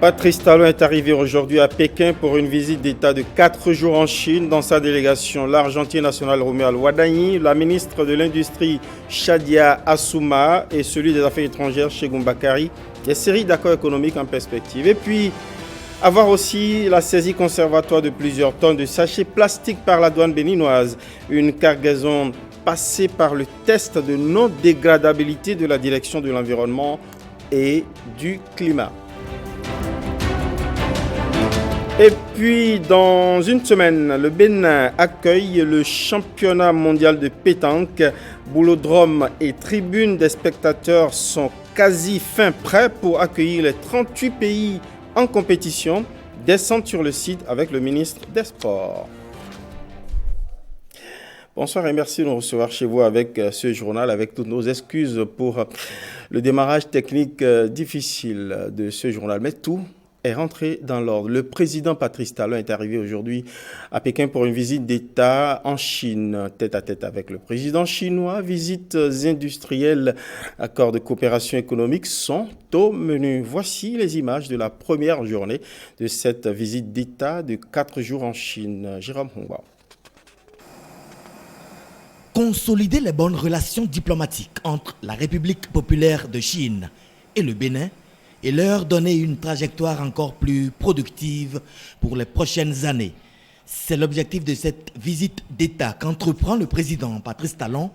Patrice Talon est arrivé aujourd'hui à Pékin pour une visite d'État de 4 jours en Chine. Dans sa délégation, l'Argentin national Romuald Wadagni, la ministre de l'Industrie Shadia Assouma et celui des Affaires étrangères Cheikhoun Bakary. Des séries d'accords économiques en perspective. Et puis, avoir aussi la saisie conservatoire de plusieurs tonnes de sachets plastiques par la douane béninoise. Une cargaison passée par le test de non-dégradabilité de la direction de l'environnement et du climat. Et puis, dans une semaine, le Bénin accueille le championnat mondial de pétanque. Boulodrome et tribune des spectateurs sont quasi fin prêts pour accueillir les 38 pays en compétition. Descente sur le site avec le ministre des Sports. Bonsoir et merci de nous recevoir chez vous avec ce journal, avec toutes nos excuses pour le démarrage technique difficile de ce journal. Mais tout est rentré dans l'ordre. Le président Patrice Talon est arrivé aujourd'hui à Pékin pour une visite d'État en Chine, tête à tête avec le président chinois. Visites industrielles, accords de coopération économique sont au menu. Voici les images de la première journée de cette visite d'État de 4 jours en Chine. Jérôme Hongwa. Consolider les bonnes relations diplomatiques entre la République populaire de Chine et le Bénin et leur donner une trajectoire encore plus productive pour les prochaines années. C'est l'objectif de cette visite d'État qu'entreprend le président Patrice Talon,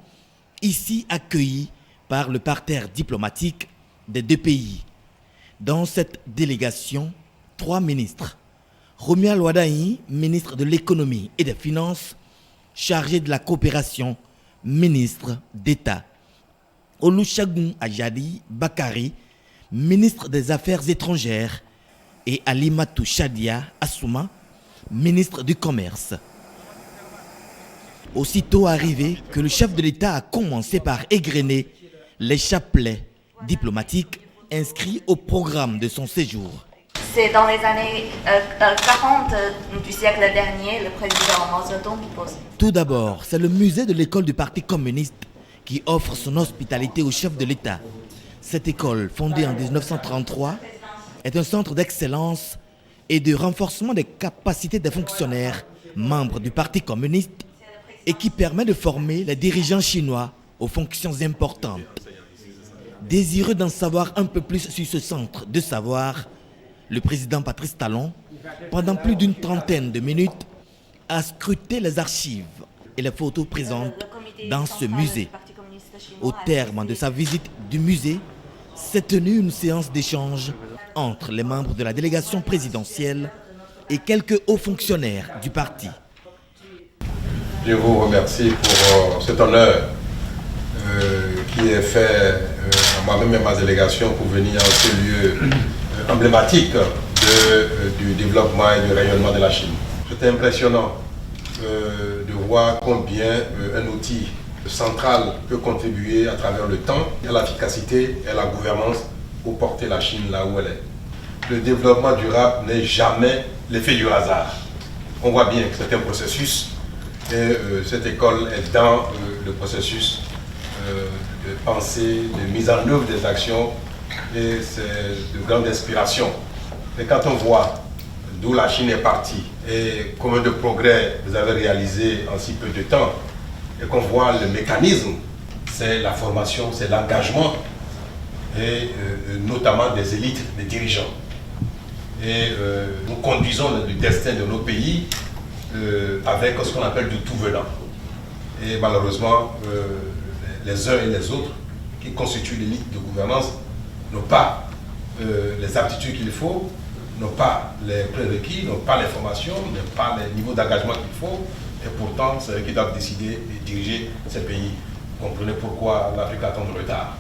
ici accueilli par le parterre diplomatique des deux pays. Dans cette délégation, 3 ministres. Romuald Wadagni, ministre de l'économie et des finances, chargé de la coopération, ministre d'État. Olusegun Ajadi Bakary, ministre des Affaires étrangères, et Alimatou Shadia Assouma, ministre du Commerce. Aussitôt arrivé que le chef de l'État a commencé par égrener les chapelets diplomatiques inscrits au programme de son séjour. C'est dans les années 40 du siècle dernier, le président Mao Zedong qui pose. Tout d'abord, c'est le musée de l'école du Parti communiste qui offre son hospitalité au chef de l'État. Cette école, fondée en 1933, est un centre d'excellence et de renforcement des capacités des fonctionnaires membres du Parti communiste et qui permet de former les dirigeants chinois aux fonctions importantes. Désireux d'en savoir un peu plus sur ce centre de savoir, le président Patrice Talon, pendant plus d'une trentaine de minutes, a scruté les archives et les photos présentes dans ce musée. Au terme de sa visite du musée, s'est tenue une séance d'échange entre les membres de la délégation présidentielle et quelques hauts fonctionnaires du parti. Je vous remercie pour cet honneur qui est fait à moi-même et à ma délégation pour venir en ce lieu emblématique du développement et du rayonnement de la Chine. C'était impressionnant de voir combien un outil central peut contribuer à travers le temps à l'efficacité et à la gouvernance pour porter la Chine là où elle est. Le développement durable n'est jamais l'effet du hasard. On voit bien que c'est un processus et cette école est dans le processus de pensée, de mise en œuvre des actions et c'est de grande inspiration. Et quand on voit d'où la Chine est partie et combien de progrès vous avez réalisé en si peu de temps, et qu'on voit le mécanisme, c'est la formation, c'est l'engagement, et notamment des élites, des dirigeants. Et nous conduisons le destin de nos pays avec ce qu'on appelle du tout venant. Et malheureusement, les uns et les autres qui constituent l'élite de gouvernance n'ont pas les aptitudes qu'il faut, n'ont pas les prérequis, n'ont pas les formations, n'ont pas les niveaux d'engagement qu'il faut. Et pourtant, c'est eux qui doivent décider et diriger ces pays. Comprenez pourquoi l'Afrique a tant de retard.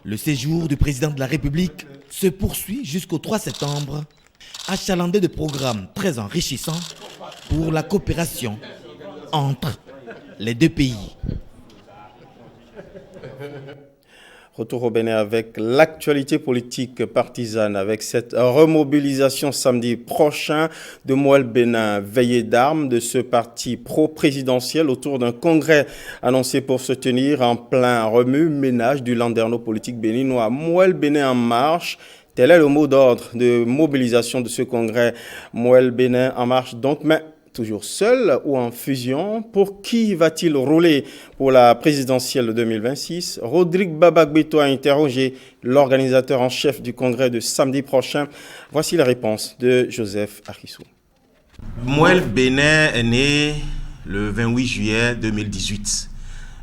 Le séjour du président de la République se poursuit jusqu'au 3 septembre, achalandé de programmes très enrichissants pour la coopération entre les deux pays. Retour au Bénin avec l'actualité politique partisane, avec cette remobilisation samedi prochain de Mouel Bénin, veillée d'armes de ce parti pro-présidentiel autour d'un congrès annoncé pour se tenir en plein remue-ménage du landerneau politique béninois. Mouel Bénin en marche, Tel est le mot d'ordre de mobilisation de ce congrès Mouel Bénin en marche donc, mais toujours seul ou en fusion. Pour qui va-t-il rouler pour la présidentielle de 2026? Rodrigue Babagbeto a interrogé l'organisateur en chef du congrès de samedi prochain. Voici la réponse de Joseph Arissou. Mouel Bénin est né le 28 juillet 2018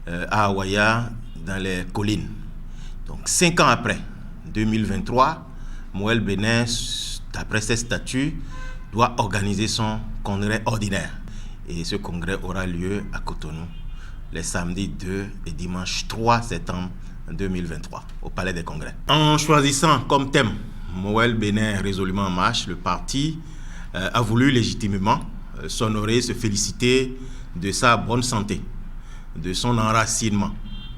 à Awaya, dans les collines. Donc 5 ans après, 2023, Mouel Bénin, d'après ses statuts, doit organiser son congrès ordinaire. Et ce congrès aura lieu à Cotonou les samedis 2 et dimanche 3 septembre 2023 au Palais des Congrès. En choisissant comme thème Mouel Bénin résolument en marche, le parti a voulu légitimement s'honorer, se féliciter de sa bonne santé, de son enracinement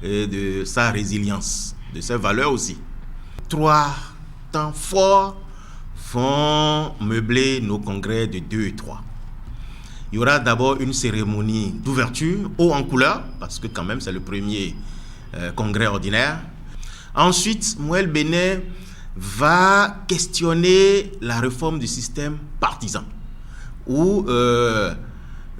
et de sa résilience, de ses valeurs aussi. 3 temps forts vont meubler nos congrès de 2 et 3. Il y aura d'abord une cérémonie d'ouverture, haut en couleur, parce que quand même c'est le premier congrès ordinaire. Ensuite, Mouel Bénin va questionner la réforme du système partisan, où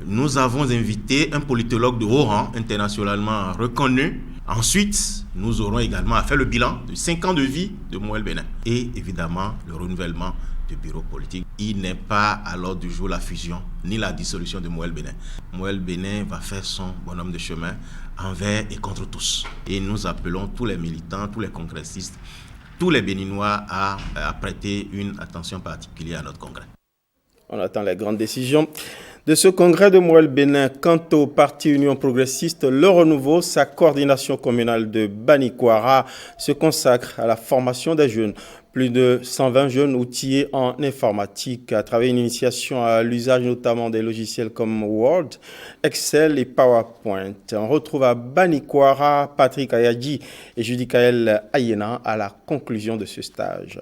nous avons invité un politologue de haut rang, internationalement reconnu. Ensuite, nous aurons également à faire le bilan de 5 ans de vie de Mouel Bénin et évidemment le renouvellement du bureau politique. Il n'est pas à l'ordre du jour la fusion ni la dissolution de Mouel Bénin. Mouel Bénin va faire son bonhomme de chemin envers et contre tous. Et nous appelons tous les militants, tous les congressistes, tous les Béninois à prêter une attention particulière à notre congrès. On attend les grandes décisions de ce congrès de Mouel Bénin. Quant au parti Union progressiste Le Renouveau, sa coordination communale de Banikwara se consacre à la formation des jeunes. Plus de 120 jeunes outillés en informatique à travers une initiation à l'usage notamment des logiciels comme Word, Excel et PowerPoint. On retrouve à Banikwara Patrick Ayadji et Judikaël Ayena à la conclusion de ce stage.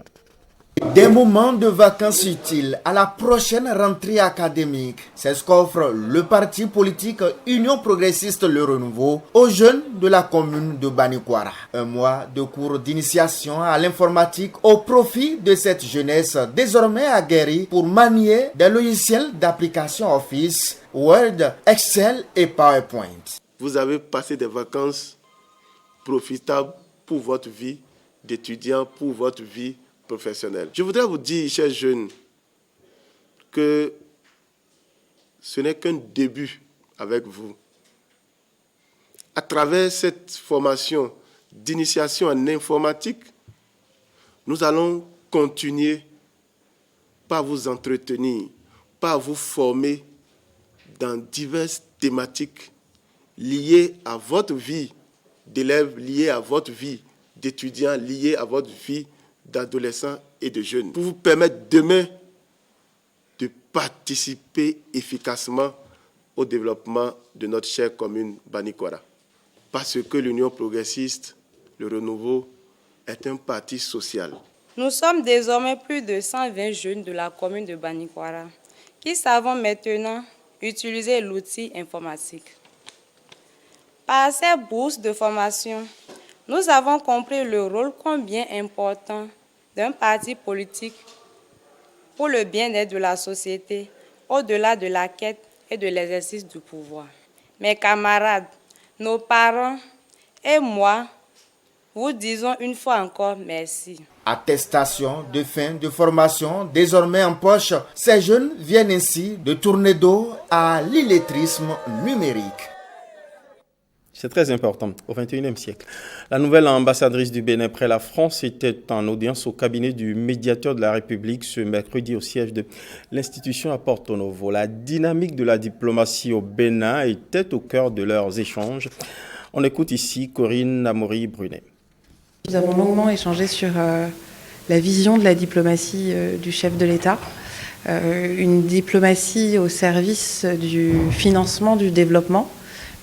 Des moments de vacances utiles à la prochaine rentrée académique, c'est ce qu'offre le parti politique Union progressiste Le Renouveau aux jeunes de la commune de Banikwara. Un mois de cours d'initiation à l'informatique au profit de cette jeunesse désormais aguerrie pour manier des logiciels d'application Office, Word, Excel et PowerPoint. Vous avez passé des vacances profitables pour votre vie d'étudiant, pour votre vie professionnel. Je voudrais vous dire, chers jeunes, que ce n'est qu'un début avec vous. À travers cette formation d'initiation en informatique, nous allons continuer par vous entretenir, par vous former dans diverses thématiques liées à votre vie d'élève, liées à votre vie d'étudiant, liées à votre vie d'adolescents et de jeunes, pour vous permettre demain de participer efficacement au développement de notre chère commune Banikwara. Parce que l'Union progressiste, le Renouveau, est un parti social. Nous sommes désormais plus de 120 jeunes de la commune de Banikwara qui savons maintenant utiliser l'outil informatique. Par ces bourses de formation, nous avons compris le rôle combien important d'un parti politique pour le bien-être de la société, au-delà de la quête et de l'exercice du pouvoir. Mes camarades, nos parents et moi, vous disons une fois encore merci. Attestation de fin de formation désormais en poche, ces jeunes viennent ainsi de tourner dos à l'illettrisme numérique. C'est très important au XXIe siècle. La nouvelle ambassadrice du Bénin près la France était en audience au cabinet du médiateur de la République ce mercredi au siège de l'institution à Porto Novo. La dynamique de la diplomatie au Bénin était au cœur de leurs échanges. On écoute ici Corinne Amaury-Brunet. Nous avons longuement échangé sur la vision de la diplomatie du chef de l'État. Une diplomatie au service du financement du développement.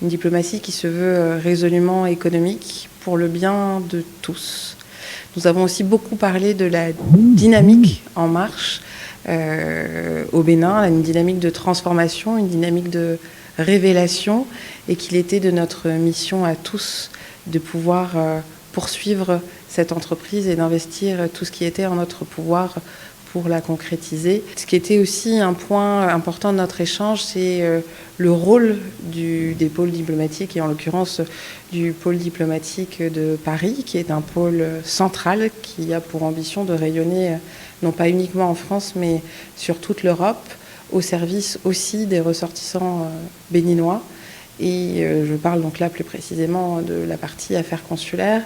Une diplomatie qui se veut résolument économique pour le bien de tous. Nous avons aussi beaucoup parlé de la dynamique en marche au Bénin, une dynamique de transformation, une dynamique de révélation, et qu'il était de notre mission à tous de pouvoir poursuivre cette entreprise et d'investir tout ce qui était en notre pouvoir pour la concrétiser. Ce qui était aussi un point important de notre échange, c'est le rôle des pôles diplomatiques, et en l'occurrence du pôle diplomatique de Paris, qui est un pôle central qui a pour ambition de rayonner non pas uniquement en France, mais sur toute l'Europe, au service aussi des ressortissants béninois. Et je parle donc là plus précisément de la partie affaires consulaires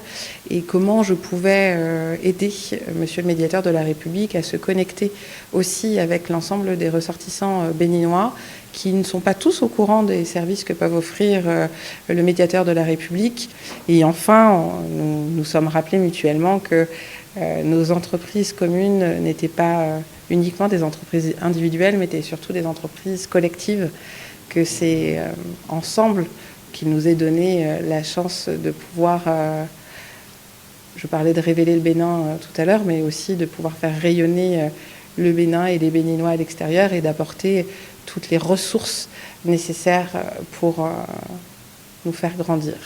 et comment je pouvais aider Monsieur le médiateur de la République à se connecter aussi avec l'ensemble des ressortissants béninois qui ne sont pas tous au courant des services que peuvent offrir le médiateur de la République. Et enfin, nous sommes rappelés mutuellement que nos entreprises communes n'étaient pas uniquement des entreprises individuelles, mais étaient surtout des entreprises collectives, que c'est ensemble qu'il nous est donné la chance de pouvoir, je parlais de révéler le Bénin tout à l'heure, mais aussi de pouvoir faire rayonner le Bénin et les Béninois à l'extérieur et d'apporter toutes les ressources nécessaires pour nous faire grandir.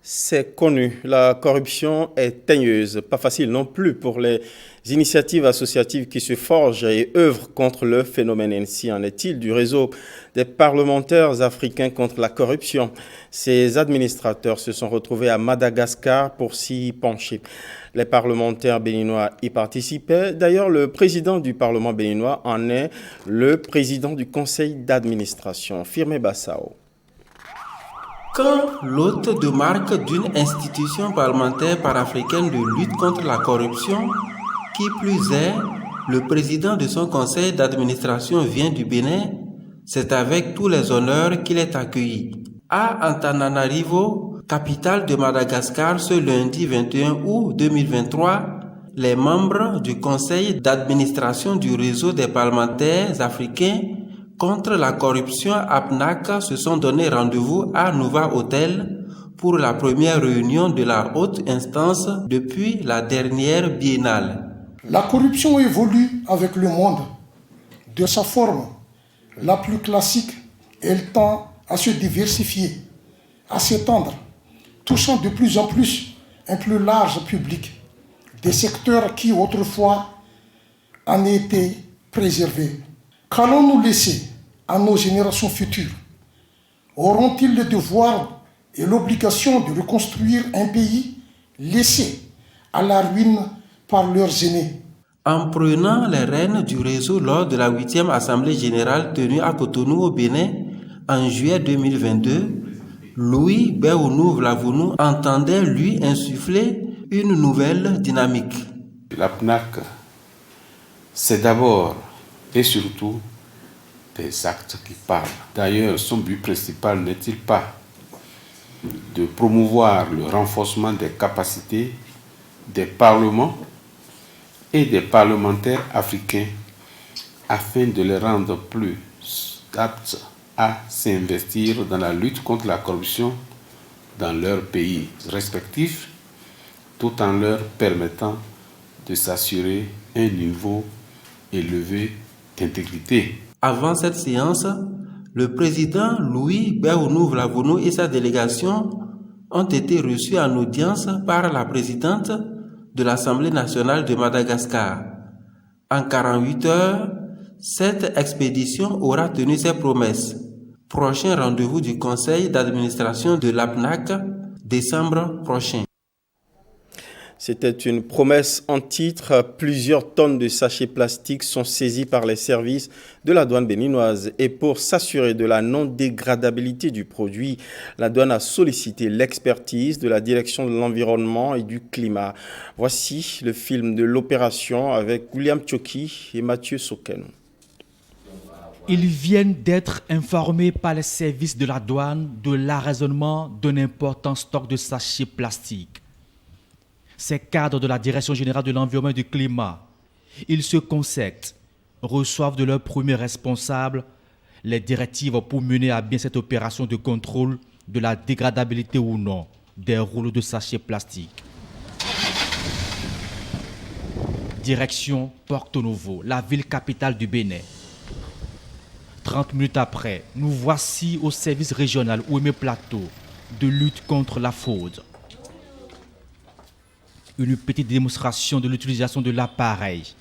C'est connu, la corruption est teigneuse, pas facile non plus pour les initiatives associatives qui se forgent et œuvrent contre le phénomène. Ainsi en est-il du réseau des parlementaires africains contre la corruption. Ces administrateurs se sont retrouvés à Madagascar pour s'y pencher. Les parlementaires béninois y participaient. D'ailleurs, le président du Parlement béninois en est le président du conseil d'administration, Firmé Bassao. Quand l'hôte de marque d'une institution parlementaire panafricaine de lutte contre la corruption, qui plus est, le président de son conseil d'administration vient du Bénin, c'est avec tous les honneurs qu'il est accueilli. À Antananarivo, capitale de Madagascar, ce lundi 21 août 2023, les membres du conseil d'administration du réseau des parlementaires africains contre la corruption APNAC se sont donné rendez-vous à Nova Hotel pour la première réunion de la haute instance depuis la dernière biennale. La corruption évolue avec le monde. De sa forme la plus classique, elle tend à se diversifier, à s'étendre, touchant de plus en plus un plus large public, des secteurs qui autrefois en étaient préservés. Qu'allons-nous laisser à nos générations futures? Auront-ils le devoir et l'obligation de reconstruire un pays laissé à la ruine par leurs aînés? En prenant les rênes du réseau lors de la 8e Assemblée générale tenue à Cotonou au Bénin en juillet 2022, Louis Béounou Vlavounou entendait lui insuffler une nouvelle dynamique. La PNAC, c'est d'abord et surtout des actes qui parlent. D'ailleurs, son but principal n'est-il pas de promouvoir le renforcement des capacités des parlements et des parlementaires africains afin de les rendre plus aptes à s'investir dans la lutte contre la corruption dans leurs pays respectifs, tout en leur permettant de s'assurer un niveau élevé d'intégrité. Avant cette séance, le président Louis Béounou Vlavounou et sa délégation ont été reçus en audience par la présidente de l'Assemblée nationale de Madagascar. En 48 heures, cette expédition aura tenu ses promesses. Prochain rendez-vous du conseil d'administration de l'APNAC, décembre prochain. C'était une promesse en titre. Plusieurs tonnes de sachets plastiques sont saisies par les services de la douane béninoise. Et pour s'assurer de la non-dégradabilité du produit, la douane a sollicité l'expertise de la direction de l'environnement et du climat. Voici le film de l'opération avec William Tchoki et Mathieu Soken. Ils viennent d'être informés par les services de la douane de l'arraisonnement d'un important stock de sachets plastiques. Ces cadres de la Direction générale de l'environnement et du climat, ils se consacrent, reçoivent de leurs premiers responsables les directives pour mener à bien cette opération de contrôle de la dégradabilité ou non des rouleaux de sachets plastiques. Direction Porto Novo, la ville capitale du Bénin. 30 minutes après, nous voici au service régional Ouémé Plateau de lutte contre la fraude. Une petite démonstration de l'utilisation de l'appareil,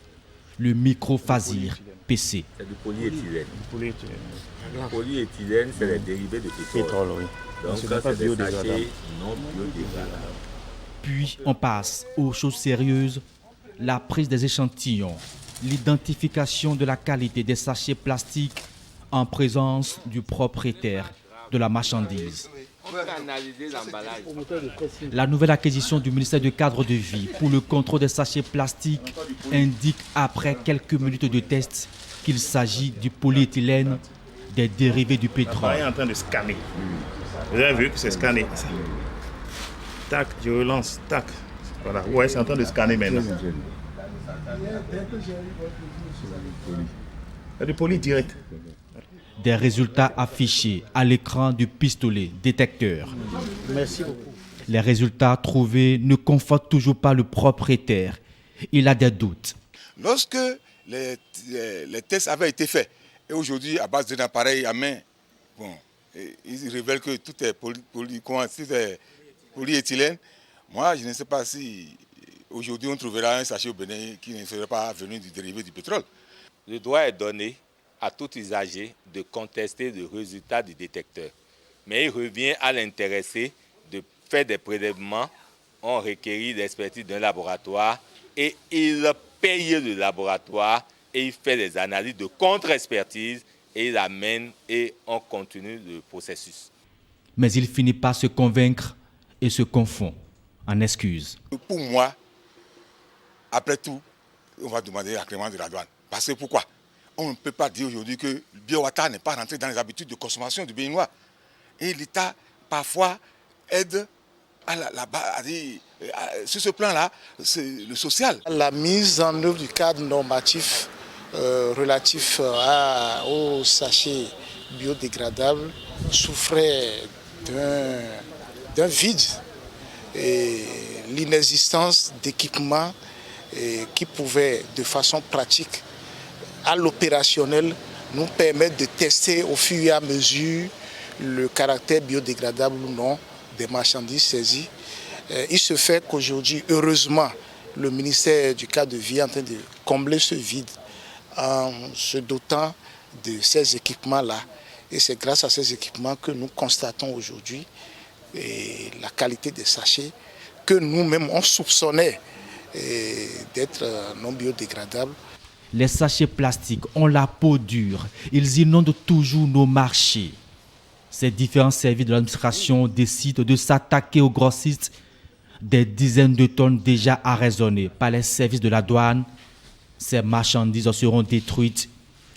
le microphasir PC. C'est du polyéthylène. Le polyéthylène, c'est les dérivés de pétrole. Oui. Donc, c'est des sachets non biodégradables. Puis, on passe aux choses sérieuses, la prise des échantillons, l'identification de la qualité des sachets plastiques en présence du propriétaire de la marchandise. La nouvelle acquisition du ministère du Cadre de Vie pour le contrôle des sachets plastiques indique après quelques minutes de tests qu'il s'agit du polyéthylène, des dérivés du pétrole. L'appareil est en train de scanner. Vous avez vu que c'est scanné. Tac, je relance, tac. Voilà, ouais, c'est en train de scanner maintenant. C'est du poly direct. Des résultats affichés à l'écran du pistolet détecteur. Merci beaucoup. Les résultats trouvés ne confortent toujours pas le propriétaire. Il a des doutes. Lorsque les tests avaient été faits, et aujourd'hui, à base d'un appareil à main, bon, ils révèlent que tout est polyéthylène. Moi, je ne sais pas si aujourd'hui on trouvera un sachet au Bénin qui ne serait pas venu du dérivé du pétrole. Le droit est donné à tout usager de contester le résultat du détecteur. Mais il revient à l'intéressé de faire des prélèvements, on requérit l'expertise d'un laboratoire et il paye le laboratoire et il fait des analyses de contre-expertise et il amène et on continue le processus. Mais il finit par se convaincre et se confond en excuses. Pour moi, après tout, on va demander l'agrément de la douane. Parce que pourquoi ? On ne peut pas dire aujourd'hui que le biowater n'est pas rentré dans les habitudes de consommation du Béninois. Et l'État, parfois, aide sur ce plan-là, c'est le social. La mise en œuvre du cadre normatif relatif aux sachets biodégradables souffrait d'un vide et l'inexistence d'équipements qui pouvaient, de façon pratique, à l'opérationnel, nous permettre de tester au fur et à mesure le caractère biodégradable ou non des marchandises saisies. Il se fait qu'aujourd'hui, heureusement, le ministère du Cadre de Vie est en train de combler ce vide en se dotant de ces équipements-là. Et c'est grâce à ces équipements que nous constatons aujourd'hui la qualité des sachets que nous-mêmes on soupçonnait d'être non biodégradables. Les sachets plastiques ont la peau dure. Ils inondent toujours nos marchés. Ces différents services de l'administration décident de s'attaquer aux grossistes. Des dizaines de tonnes déjà arraisonnées par les services de la douane. Ces marchandises seront détruites,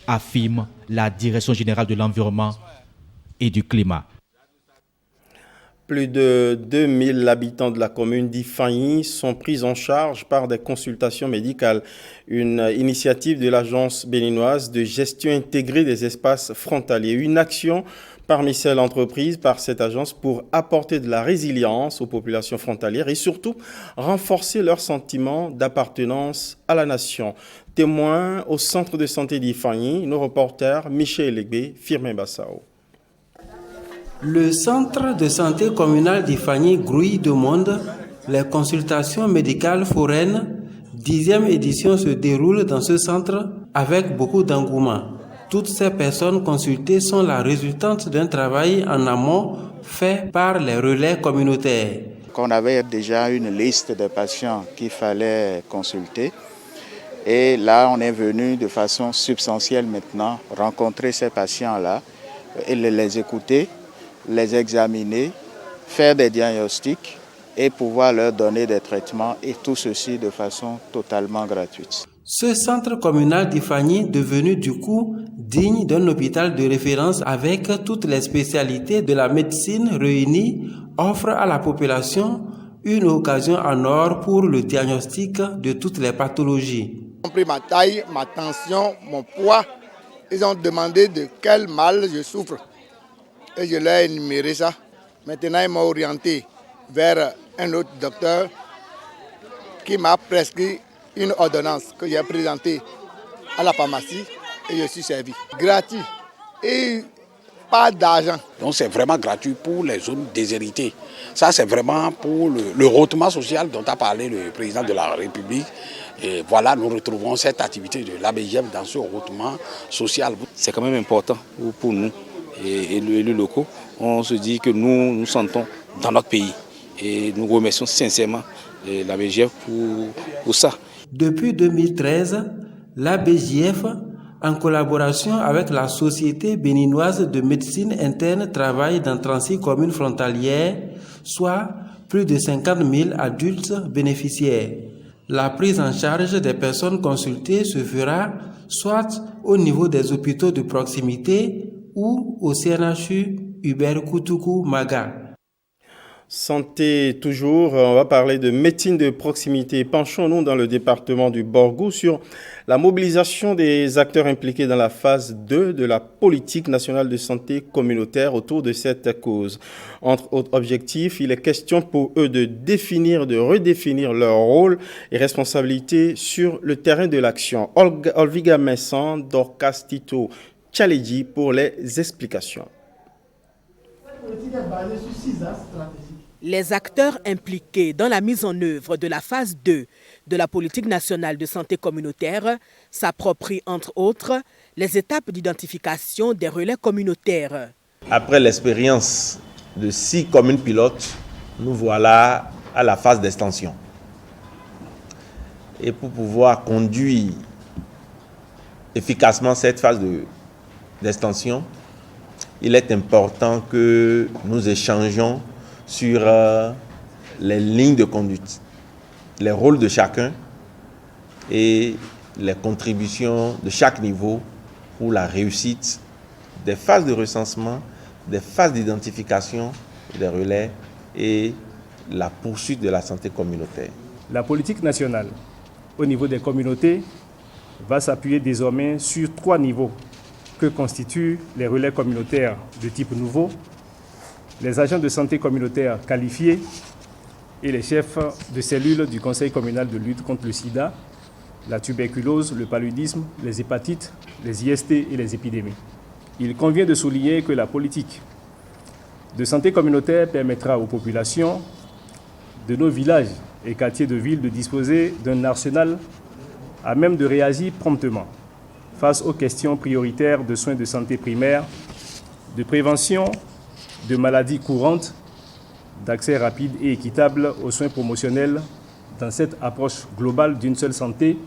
affirme la Direction générale de l'environnement et du climat. Plus de 2000 habitants de la commune d'Ifani sont pris en charge par des consultations médicales. Une initiative de l'Agence béninoise de gestion intégrée des espaces frontaliers. Une action parmi celles entreprises par cette agence pour apporter de la résilience aux populations frontalières et surtout renforcer leur sentiment d'appartenance à la nation. Témoin au centre de santé d'Ifani, nos reporters Michel Legbe, Firmin Bassao. Le centre de santé communal d'Ifani grouille de monde. Les consultations médicales foraines, 10e édition, se déroule dans ce centre avec beaucoup d'engouement. Toutes ces personnes consultées sont la résultante d'un travail en amont fait par les relais communautaires. On avait déjà une liste de patients qu'il fallait consulter. Et là, on est venu de façon substantielle maintenant rencontrer ces patients-là et les écouter, les examiner, faire des diagnostics et pouvoir leur donner des traitements et tout ceci de façon totalement gratuite. Ce centre communal d'Ifani, devenu du coup digne d'un hôpital de référence avec toutes les spécialités de la médecine réunies, offre à la population une occasion en or pour le diagnostic de toutes les pathologies. Ils ont pris ma taille, ma tension, mon poids. Ils ont demandé de quel mal je souffre. Et je leur ai énuméré ça. Maintenant, ils m'ont orienté vers un autre docteur qui m'a prescrit une ordonnance que j'ai présentée à la pharmacie et je suis servi. Gratuit. Et pas d'argent. Donc c'est vraiment gratuit pour les zones déshéritées. Ça c'est vraiment pour le rehaussement social dont a parlé le président de la République. Et voilà, nous retrouvons cette activité de l'ABGF dans ce rehaussement social. C'est quand même important pour nous et les élus locaux. On se dit que nous sentons dans notre pays et nous remercions sincèrement l'ABGF pour ça. Depuis 2013, l'ABGF, en collaboration avec la Société béninoise de médecine interne, travaille dans 36 communes frontalières, soit plus de 50 000 adultes bénéficiaires. La prise en charge des personnes consultées se fera soit au niveau des hôpitaux de proximité ou au CNHU Hubert Koutoukou Maga. Santé toujours, on va parler de médecine de proximité. Penchons-nous dans le département du Borgou sur la mobilisation des acteurs impliqués dans la phase 2 de la politique nationale de santé communautaire autour de cette cause. Entre autres objectifs, il est question pour eux de redéfinir leur rôle et responsabilité sur le terrain de l'action. Olviga Messan, Dorcas Tito Tchaledji pour les explications. Les acteurs impliqués dans la mise en œuvre de la phase 2 de la politique nationale de santé communautaire s'approprient entre autres les étapes d'identification des relais communautaires. Après l'expérience de 6 communes pilotes, nous voilà à la phase d'extension. Et pour pouvoir conduire efficacement cette phase d'extension, il est important que nous échangions sur les lignes de conduite, les rôles de chacun et les contributions de chaque niveau pour la réussite des phases de recensement, des phases d'identification des relais et la poursuite de la santé communautaire. La politique nationale au niveau des communautés va s'appuyer désormais sur 3 niveaux que constituent les relais communautaires de type nouveau, les agents de santé communautaire qualifiés et les chefs de cellules du Conseil communal de lutte contre le sida, la tuberculose, le paludisme, les hépatites, les IST et les épidémies. Il convient de souligner que la politique de santé communautaire permettra aux populations de nos villages et quartiers de ville de disposer d'un arsenal à même de réagir promptement face aux questions prioritaires de soins de santé primaires, de prévention de maladies courantes, d'accès rapide et équitable aux soins promotionnels dans cette approche globale d'une seule santé,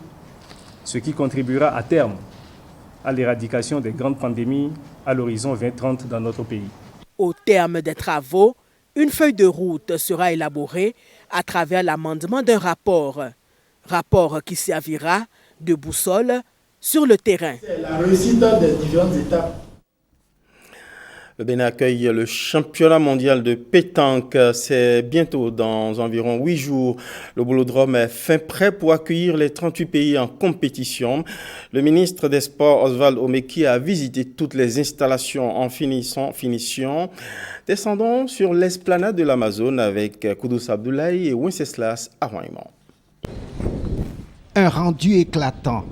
ce qui contribuera à terme à l'éradication des grandes pandémies à l'horizon 2030 dans notre pays. Au terme des travaux, une feuille de route sera élaborée à travers l'amendement d'un rapport qui servira de boussole sur le terrain. C'est la réussite des différentes étapes. Le Bénin accueille le championnat mondial de pétanque. C'est bientôt, dans environ 8 jours. Le Boulodrome est fin prêt pour accueillir les 38 pays en compétition. Le ministre des Sports, Oswald Omeki, a visité toutes les installations en finition. Descendons sur l'esplanade de l'Amazone avec Koudous Abdoulaye et Wenceslas Arouaïman. Un rendu éclatant.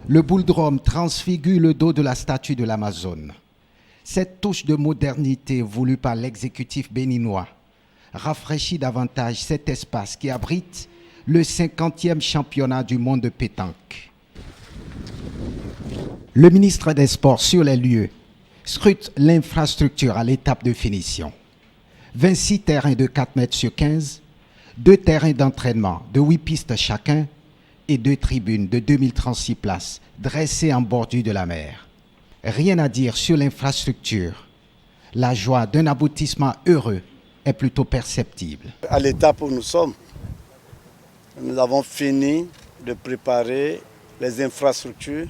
Le Boulodrome transfigure le dos de la statue de l'Amazone. Cette touche de modernité voulue par l'exécutif béninois rafraîchit davantage cet espace qui abrite le 50e championnat du monde de pétanque. Le ministre des Sports sur les lieux scrute l'infrastructure à l'étape de finition. 26 terrains de 4 mètres sur 15, 2 terrains d'entraînement de 8 pistes chacun et 2 tribunes de 2036 places dressées en bordure de la mer. Rien à dire sur l'infrastructure. La joie d'un aboutissement heureux est plutôt perceptible. À l'étape où nous sommes, nous avons fini de préparer les infrastructures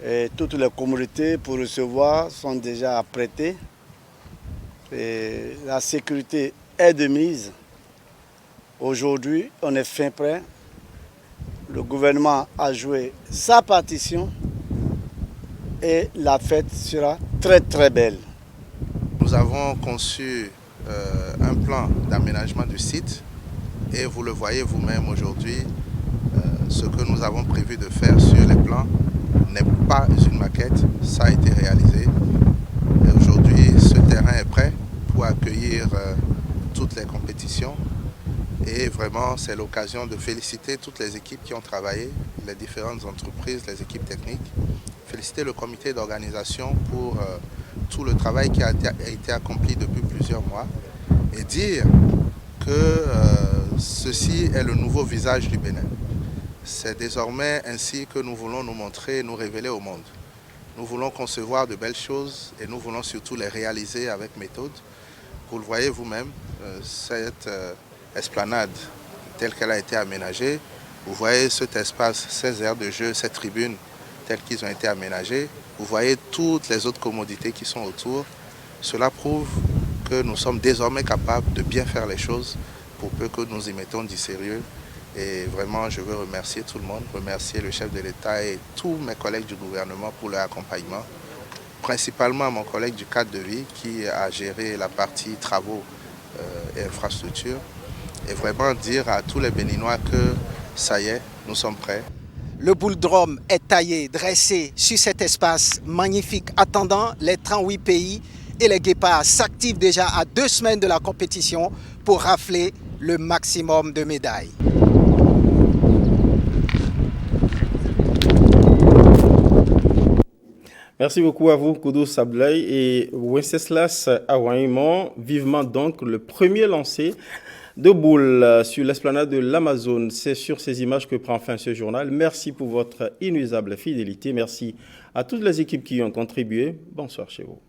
et toutes les communautés pour recevoir sont déjà apprêtées. Et la sécurité est de mise. Aujourd'hui, on est fin prêt. Le gouvernement a joué sa partition. Et la fête sera très très belle. Nous avons conçu un plan d'aménagement du site et vous le voyez vous-même aujourd'hui, ce que nous avons prévu de faire sur les plans n'est pas une maquette, ça a été réalisé. Et aujourd'hui, terrain est prêt pour accueillir toutes les compétitions. Et vraiment, c'est l'occasion de féliciter toutes les équipes qui ont travaillé, les différentes entreprises, les équipes techniques. Féliciter le comité d'organisation pour tout le travail qui a été accompli depuis plusieurs mois. Et dire que ceci est le nouveau visage du Bénin. C'est désormais ainsi que nous voulons nous montrer, nous révéler au monde. Nous voulons concevoir de belles choses et nous voulons surtout les réaliser avec méthode. Vous le voyez vous-même, cette esplanade telle qu'elle a été aménagée, vous voyez cet espace, ces aires de jeu, ces tribunes telles qu'ils ont été aménagées, vous voyez toutes les autres commodités qui sont autour. Cela prouve que nous sommes désormais capables de bien faire les choses pour peu que nous y mettons du sérieux. Et vraiment, je veux remercier tout le monde, remercier le chef de l'État et tous mes collègues du gouvernement pour leur accompagnement. Principalement mon collègue du cadre de vie qui a géré la partie travaux et infrastructures. Et vraiment dire à tous les Béninois que ça y est, nous sommes prêts. Le bouldrome est taillé, dressé sur cet espace magnifique, attendant les 38 pays et les guépards s'activent déjà à 2 semaines de la compétition pour rafler le maximum de médailles. Merci beaucoup à vous, Koudou Sablay et Wenceslas Awaimon. Vivement donc le premier lancé de boules sur l'esplanade de l'Amazone. C'est sur ces images que prend fin ce journal. Merci pour votre inusible fidélité. Merci à toutes les équipes qui y ont contribué. Bonsoir chez vous.